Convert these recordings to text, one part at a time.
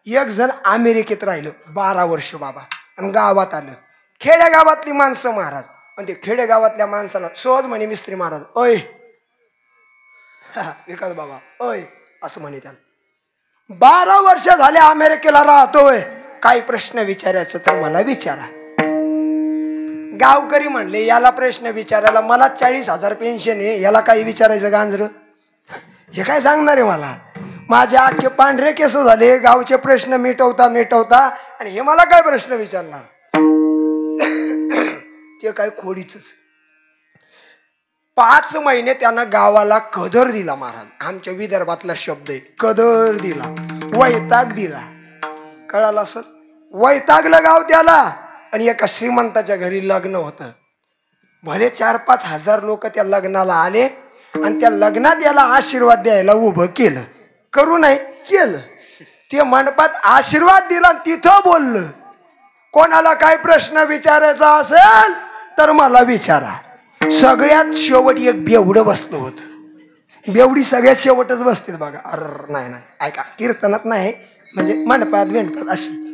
एक जण अमेरिकेत राहिलं 12 वर्ष बाबा आणि गावात आलं. खेडेगावातली माणसं महाराज आणि ते खेडेगावातल्या माणसाला सहज म्हणे मिस्त्री महाराज अय विकास बाबा अय असं म्हणे त्याला. 12 वर्ष झाले अमेरिकेला राहतोय, काही प्रश्न विचारायचं तर मला विचारा. गावकरी म्हणले याला प्रश्न विचारायला मला 40,000 पेन्शन आहे, याला काही विचारायचं गांजर? हे काय सांगणार आहे मला? माझे अख्खे पांढरे केस झाले, गावचे प्रश्न मिटवता मिटवता आणि हे मला काय प्रश्न विचारणार? ते काय खोडीच. 5 महिने त्यानं गावाला कदर दिला महाराज. आमच्या विदर्भातला शब्द आहे कदर दिला, वैताग दिला. कळालं असं? वैतागलं गाव त्याला. आणि एका श्रीमंताच्या घरी लग्न होतं. भले 4-5 हजार लोक त्या लग्नाला आले आणि त्या लग्नात याला आशीर्वाद द्यायला उभं केलं. करू नाही केलं. ते मंडपात आशीर्वाद दिला तिथं बोललं कोणाला काय प्रश्न विचारायचा असेल तर मला विचारा. सगळ्यात शेवट एक बेवडं बसलं होतं. बेवडी सगळ्यात शेवटच बसते बघा. अरे नाही नाही ऐका, कीर्तनात नाही म्हणजे मंडपात बेंडपात अशी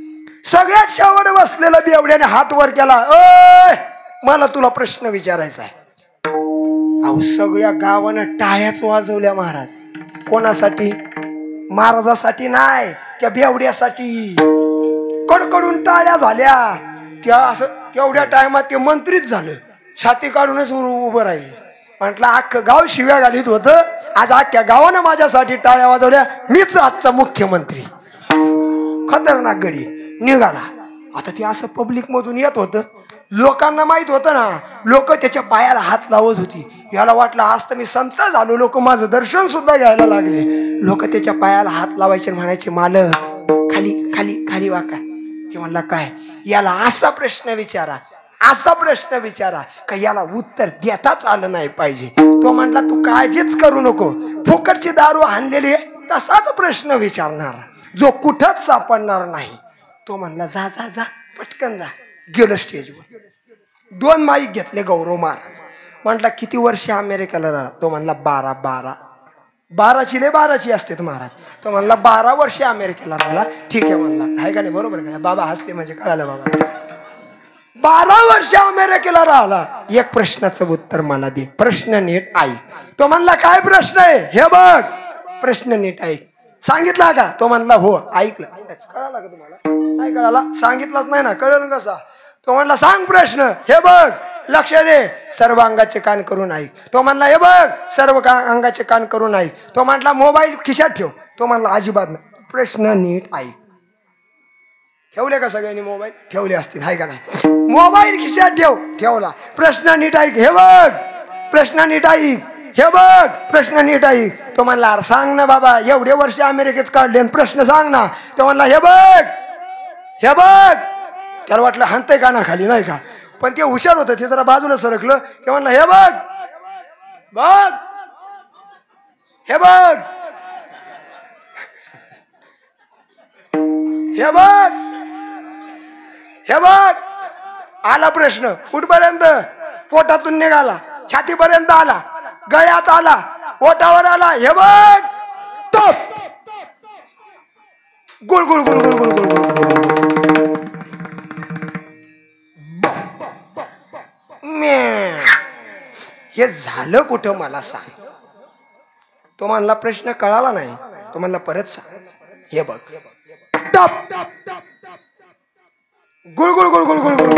सगळ्यात शेवट बसलेला बेवड्याने हात वर केला. ओय मला तुला प्रश्न विचारायचा आहे. अहो सगळ्या गावानं टाळ्याच वाजवल्या महाराज. कोणासाठी? महाराजासाठी नाही, त्या बेवड्यासाठी. कडकडून टाळ्या झाल्या. त्या असं तेवढ्या टायमात ते मंत्रीच झालं. छाती काढूनच उभं राहिलं. म्हटलं अख्खं गाव शिव्या घालीत होतं, आज अख्ख्या गावानं माझ्यासाठी टाळ्या वाजवल्या, मीच आजचा मुख्यमंत्री. खतरनाक गडी निघाला. आता ते असं पब्लिक मधून येत होतं, लोकांना माहित होतं ना, लोक त्याच्या पायाला हात लावत होती. याला वाटलं आज तर मी संत झालो, लोक माझं दर्शन सुद्धा घ्यायला लागले. लोक त्याच्या पायाला हात लावायचे, म्हणायचे मालक खाली खाली खाली वाका. ते म्हणला काय? याला असा प्रश्न विचारा, असा प्रश्न विचारा का याला उत्तर देताच आलं नाही पाहिजे. तो म्हणला तू काळजीच करू नको, फुकटची दारू आणलेली तसाच प्रश्न विचारणार जो कुठंच सापडणार नाही. तो म्हणला जा जा जा पटकन जा. गेलं स्टेजवर. 2 माईक घेतले गौरव महाराज. म्हटला किती वर्ष अमेरिकेला राहिला? तो म्हणला 12. 12ची लय 12ची असते महाराज. तो म्हणला 12 वर्ष अमेरिकेला राहिला. ठीक आहे म्हणला. आहे का नाही? बरोबर का? बाबा हसले म्हणजे कळालं बाबा. 12 वर्ष अमेरिकेला राहिला. एक प्रश्नाचं उत्तर मला दे, प्रश्न नीट ऐक. तो म्हणला काय प्रश्न आहे? हे बघ प्रश्न नीट ऐक. सांगितला का? तो म्हणला हो. ऐकलं. कळाला का तुम्हाला? नाही कळाला? सांगितलंच नाही ना, कळलं कसा? तो म्हणला सांग प्रश्न. हे बघ लक्ष दे, सर्व अंगाचे कान करून ऐक. तो म्हणला हे बघ सर्व अंगाचे कान करून ऐक. तो म्हणला मोबाईल खिशात ठेव. तो म्हणला अजिबात नाही, प्रश्न नीट ऐक. ठेवले का सगळ्यांनी मोबाईल? ठेवले असतील, हाय का नाही? मोबाईल खिशात ठेव. ठेवला. प्रश्न नीट ऐक. हे बघ प्रश्न नीट ऐक. हे बघ प्रश्न नीट ऐक. तो म्हणला सांग ना बाबा, एवढे वर्ष अमेरिकेत काढले प्रश्न सांग ना. तो म्हणला हे बघ हे बघ. त्याला वाटलं हाणतंय का ना खाली, नाही का? पण ते हुशार होतं, ते जरा बाजूला सरकलं. ते म्हणलं हे बघ बघ हे बघ हे बघ हे बघ. आला प्रश्न कुठपर्यंत? पोटातून निघाला, छातीपर्यंत आला, गळ्यात आला, पोटावर आला. हे बघ तो गुल गुल गुल गुल गुल गुल गुल. हे झालं कुठं मला सांग. तो म्हणला प्रश्न कळाला नाही. तो म्हणला परत सांग. हे बघ टप गुळ गुळ गुळ गुळ गुळ गुळ.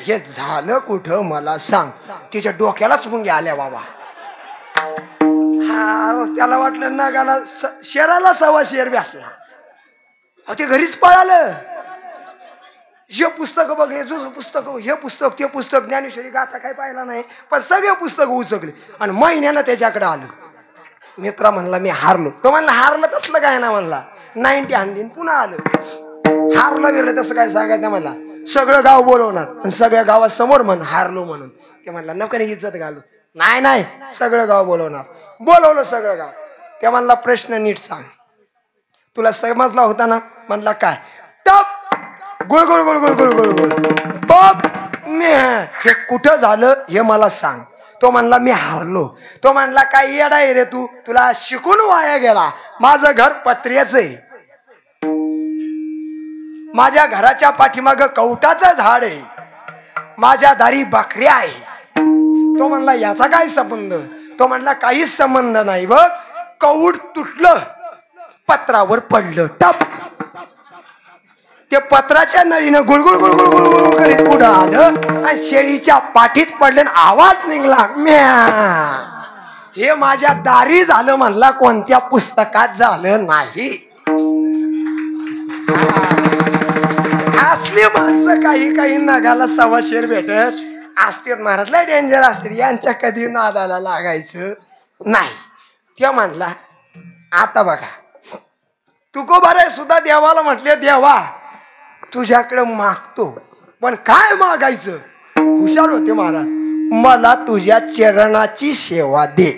हे झालं कुठं मला सांग. तिच्या डोक्यालाच मुंग्या आल्या बाबा. हा त्याला वाटलं नागाला शेराला 1.25 शेर भेटला. ते घरीच पळालं. हे पुस्तक बघ, हे पुस्तक, हे पुस्तक, ते पुस्तक, ज्ञानेश्वरी गाथा काय पाहिला नाही, पण सगळे पुस्तक उचकले. आणि महिन्यानं त्याच्याकडे आलं. मित्रा म्हणला मी हारलो. तो म्हणला हारलं कसलं काय ना म्हणला, 90 हाणलीन पुन्हा आलं. हारलं बिरलं तसं काय सांगायचं म्हणला. सगळं गाव बोलवणार आणि सगळ्या गावात समोर म्हण हारलो म्हणून. ते म्हणला नको नाही इज्जत घालू. नाही नाही सगळं गाव बोलवणार. बोलवलं सगळं गाव. ते म्हणला प्रश्न नीट सांग. तुला समजला होता ना? म्हणला काय? टप गुळ गुळ गुळ गुळ गुळ गुळ गुळ. बघ हे कुठं झालं हे मला सांग. तो म्हणला मी हारलो. तो म्हणला काय येडा आहे रे तू, तुला शिकून वाया गेला. माझं घर पत्र्याचं आहे, माझ्या घराच्या पाठीमाग कवटाचं झाड आहे, माझ्या दारी बकऱ्या आहे. तो म्हणला याचा काय संबंध? तो म्हणला काहीच संबंध नाही बघ. कवट तुटलं, पत्रावर पडलं टप. ते पत्राच्या नळीनं गुळगुळ गुळगुळ गुळगुळ करीत पुढं आलं आणि शेळीच्या पाठीत पडलं, आवाज निघला म्या. हे माझ्या दारी झालं म्हणला, कोणत्या पुस्तकात झालं नाही. असली माणसं काही काही नागाला सव्वाशेर भेटत असतात महाराज, लय डेंजर असते. यांच्या कधी नादाला लागायचं नाही. ते म्हणला आता बघा तुकोबाराय सुद्धा देवाला म्हटले, देवा तुझ्याकडे मागतो पण काय मागायचं. हुशार होते महाराज, मला तुझ्या चरणाची सेवा दे.